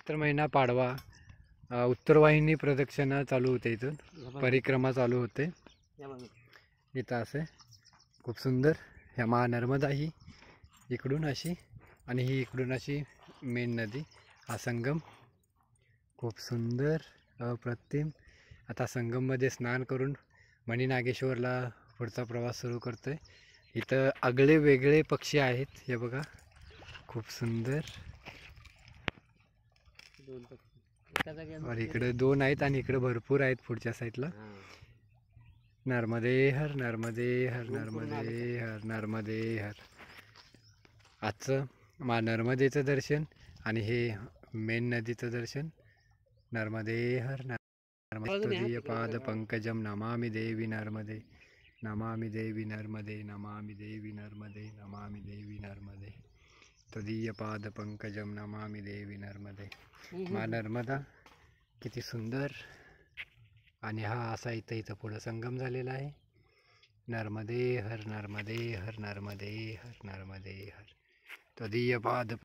चैत्र महिना पाडवा उत्तर वाहिनी प्रदक्षिणा चालू होते, इथून परिक्रमा चालू होते इथं असे खूप सुंदर. ह्या महानर्मदा ही इकडून अशी आणि ही इकडून अशी मेन नदी, हा संगम खूप सुंदर अप्रतिम. आता संगममध्ये स्नान करून मणिनागेश्वरला पुढचा प्रवास सुरू करतोय. इथं आगळे वेगळे पक्षी आहेत, हे बघा खूप सुंदर. और इकडे दोन आहेत आणि इकडे भरपूर आहेत पुढच्या साईडला. नर्मदे हर नर्मदे हर नर्मदे हर नर्मदे हर. आजचं नर्मदेचं दर्शन आणि हे मेन नदीचं दर्शन. नर्मदे हर नर्मदे तुदीय पाद पंकजम नमामि देवी नर्मदे, नमामि देवी नर्मदे, नमामि देवी नर्मदे, नमामि देवी नर्मदे, तुदीय पाद पंकजम नमामि देवी नर्मदे. मा नर्मदा किती सुंदर. आणि हा असा इथं पुढं संगम झालेला आहे. नर्मदे हर नर्मदे हर नर्मदे हर नर्मदे हर तुदीय पाद